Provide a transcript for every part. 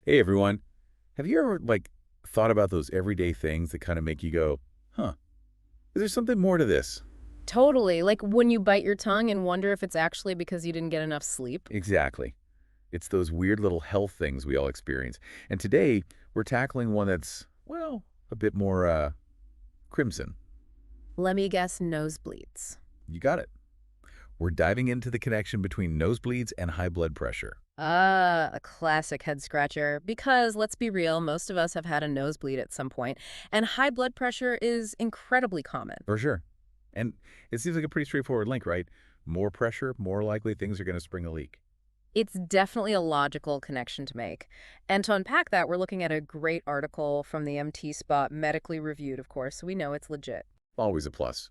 Hey everyone, have you ever thought about those everyday things that kind of make you go, huh, is there something more to this? Totally. Like when you bite your tongue and wonder if it's actually because you didn't get enough sleep. Exactly. It's those weird little health things we all experience. And today we're tackling one that's, well, a bit more crimson. Let me guess, nosebleeds. You got it. We're diving into the connection between nosebleeds and high blood pressure. Ah, a classic head scratcher. Because let's be real, most of us have had a nosebleed at some point, and high blood pressure is incredibly common. For sure. And it seems like a pretty straightforward link, right? More pressure, more likely things are going to spring a leak. It's definitely a logical connection to make. And to unpack that, we're looking at a great article from the MT Spot, medically reviewed, of course, so we know it's legit. Always a plus.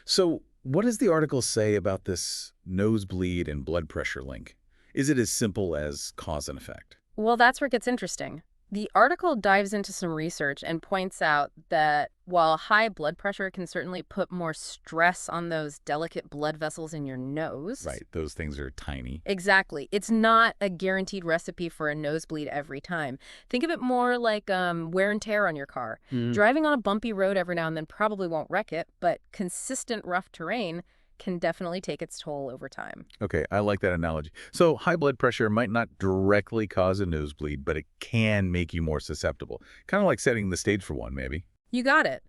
So, what does the article say about this nosebleed and blood pressure link? Is it as simple as cause and effect? Well, that's where it gets interesting. The article dives into some research and points out that while high blood pressure can certainly put more stress on those delicate blood vessels in your nose, Right, those things are tiny. exactly, it's not a guaranteed recipe for a nosebleed every time. Think of it more like wear and tear on your car. Mm. Driving on a bumpy road every now and then probably won't wreck it, but consistent rough terrain can definitely take its toll over time. Okay, I like that analogy. So, high blood pressure might not directly cause a nosebleed, but it can make you more susceptible. Kind of like setting the stage for one, maybe. You got it.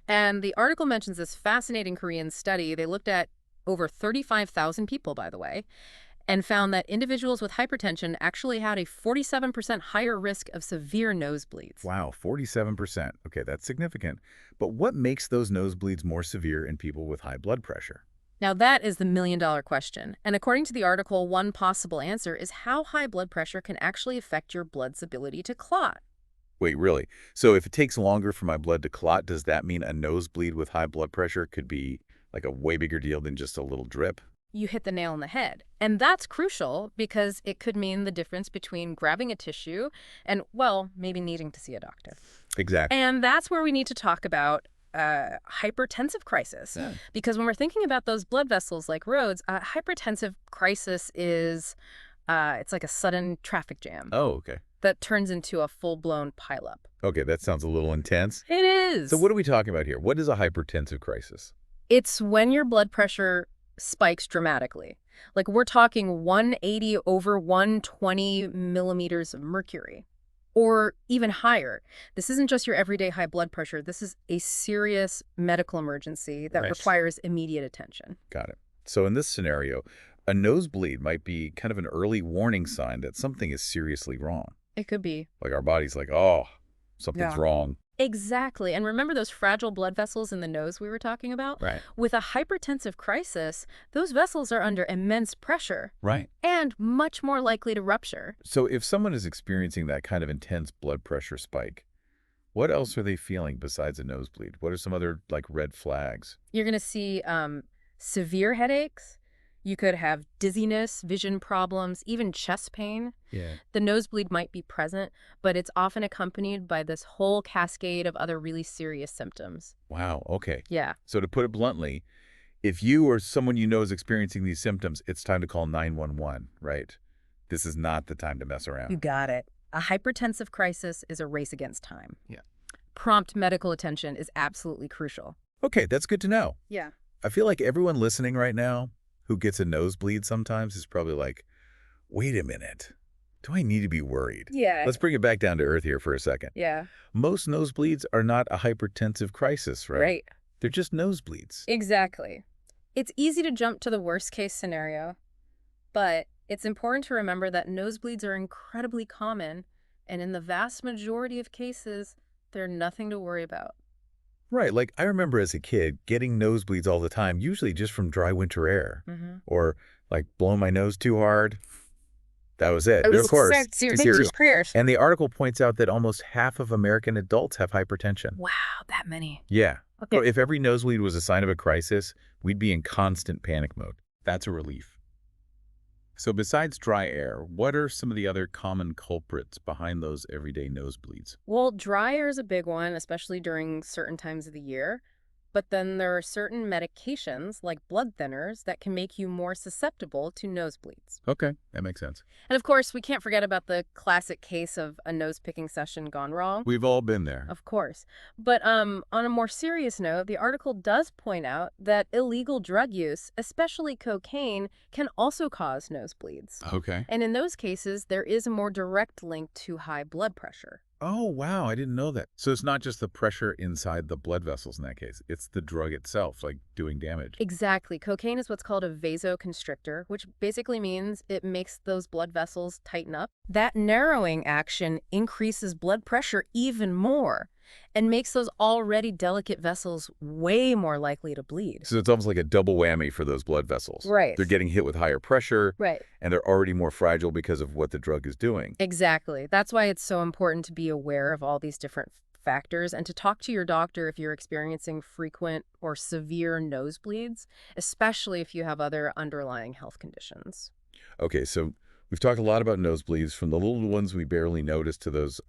And the article mentions this fascinating Korean study. They looked at over 35,000 people, by the way, and found that individuals with hypertension actually had a 47% higher risk of severe nosebleeds. Wow, 47%. Okay, that's significant. But what makes those nosebleeds more severe in people with high blood pressure? Now, that is the million-dollar question. And according to the article, one possible answer is how high blood pressure can actually affect your blood's ability to clot. Wait, really? So if it takes longer for my blood to clot, does that mean a nosebleed with high blood pressure could be like a way bigger deal than just a little drip? You hit the nail on the head. And that's crucial because it could mean the difference between grabbing a tissue and, well, maybe needing to see a doctor. Exactly. And that's where we need to talk about hypertensive crisis. Yeah. Because when we're thinking about those blood vessels like roads, hypertensive crisis is, it's like a sudden traffic jam Oh, okay. that turns into a full-blown pileup. Okay, that sounds a little intense. It So is. what are we talking about here? What is a hypertensive crisis? It's when your blood pressure spikes dramatically. Like we're talking 180 over 120 millimeters of mercury or even higher. This isn't just your everyday high blood pressure. This is a serious medical emergency that Right. requires immediate attention. Got it. So in this scenario, a nosebleed might be kind of an early warning sign that something is seriously wrong. It could be. Like our body's like, oh, something's Yeah. wrong. Exactly. And remember those fragile blood vessels in the nose we were talking about? Right. With a hypertensive crisis, those vessels are under immense pressure Right. and much more likely to rupture. So if someone is experiencing that kind of intense blood pressure spike, what else are they feeling besides a nosebleed? What are some other red flags? You're going to see severe headaches. You could have dizziness, vision problems, even chest pain. Yeah. The nosebleed might be present, but it's often accompanied by this whole cascade of other really serious symptoms. Wow. Okay. Yeah, So to put it bluntly, if you or someone you know is experiencing these symptoms, it's time to call 911, right? This is not the time to mess you around. got it. A hypertensive crisis is a race against time. Yeah. Prompt medical attention is absolutely crucial. Okay, that's good to know. Yeah. I feel like everyone listening right now who gets a nosebleed sometimes is probably like, wait a minute, do I need to be worried? Yeah. Let's bring it back down to earth here for a second. Yeah. Most nosebleeds are not a hypertensive crisis, right? Right. They're just nosebleeds. Exactly. It's easy to jump to the worst case scenario, but it's important to remember that nosebleeds are incredibly common, and in the vast majority of cases, they're nothing to worry about. Right, like I remember as a kid getting nosebleeds all the time, usually just from dry winter air. Mm-hmm. Or like blowing my nose too hard. That was it. Oh, Of course. serious prayers. And the article points out that almost half of American adults have hypertension. Wow, that many. Yeah. Okay. So if every nosebleed was a sign of a crisis, we'd be in constant panic mode. That's a relief. So besides dry air, what are some of the other common culprits behind those everyday nosebleeds? Well, dry air is a big one, especially during certain times of the year. But then there are certain medications, like blood thinners, that can make you more susceptible to nosebleeds. Okay, that makes sense. And of course, we can't forget about the classic case of a nose-picking session gone wrong. We've all been there. Of course. But on a more serious note, the article does point out that illegal drug use, especially cocaine, can also cause nosebleeds. Okay. And in those cases, there is a more direct link to high blood pressure. Oh, wow, I didn't know that. So it's not just the pressure inside the blood vessels in that case. It's the drug itself, like, doing damage. Exactly. Cocaine is what's called a vasoconstrictor, which basically means it makes those blood vessels tighten up. That narrowing action increases blood pressure even more and makes those already delicate vessels way more likely to bleed. So it's almost like a double whammy for those blood vessels. Right. They're getting hit with higher pressure, Right. and they're already more fragile because of what the drug is doing. Exactly. That's why it's so important to be aware of all these different factors and to talk to your doctor if you're experiencing frequent or severe nosebleeds, especially if you have other underlying health conditions. Okay, so we've talked a lot about nosebleeds, from the little ones we barely notice to those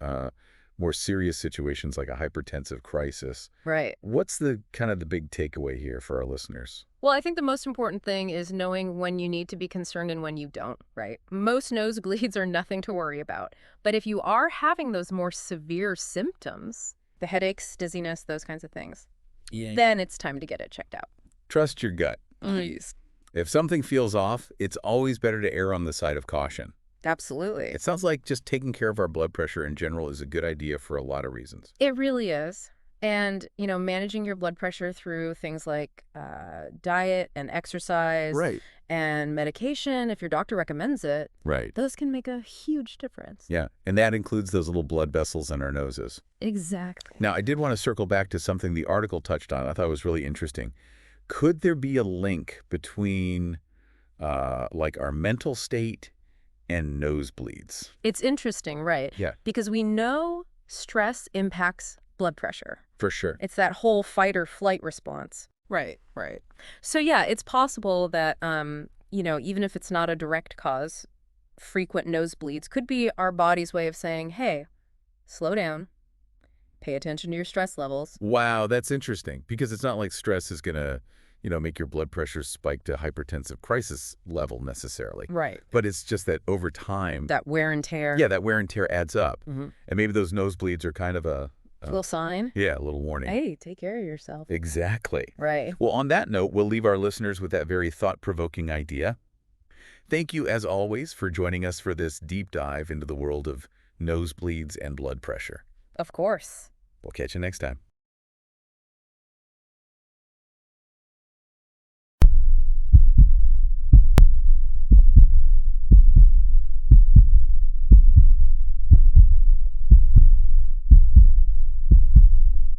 more serious situations like a hypertensive crisis. Right. What's the big takeaway here for our listeners? Well, I think the most important thing is knowing when you need to be concerned and when you don't, right? Most nosebleeds are nothing to worry about. But if you are having those more severe symptoms, the headaches, dizziness, those kinds of things, then it's time to get it checked out. Trust your gut. Please. If something feels off, it's always better to err on the side of caution. Absolutely. It sounds like just taking care of our blood pressure in general is a good idea for a lot of reasons. It really is. And, managing your blood pressure through things like diet and exercise Right. and medication, if your doctor recommends it, Right. those can make a huge difference. Yeah, and that includes those little blood vessels in our noses. Exactly. Now, I did want to circle back to something the article touched on. I thought it was really interesting. Could there be a link between, like, our mental state and nosebleeds? It's interesting, right? Yeah. Because we know stress impacts blood pressure. For sure. It's that whole fight or flight response. Right, right. So yeah, it's possible that, even if it's not a direct cause, frequent nosebleeds could be our body's way of saying, hey, slow down, pay attention to your stress levels. Wow, that's interesting, because it's not like stress is going to, make your blood pressure spike to hypertensive crisis level necessarily. Right. But it's just that over time, That wear and tear. yeah, that wear and tear adds up. Mhm. And maybe those nosebleeds are kind of a Little sign. yeah, a little warning. Hey, take care of yourself. Exactly. Right. Well, on that note, we'll leave our listeners with that very thought-provoking idea. Thank you, as always, for joining us for this deep dive into the world of nosebleeds and blood pressure. Of course. We'll catch you next time.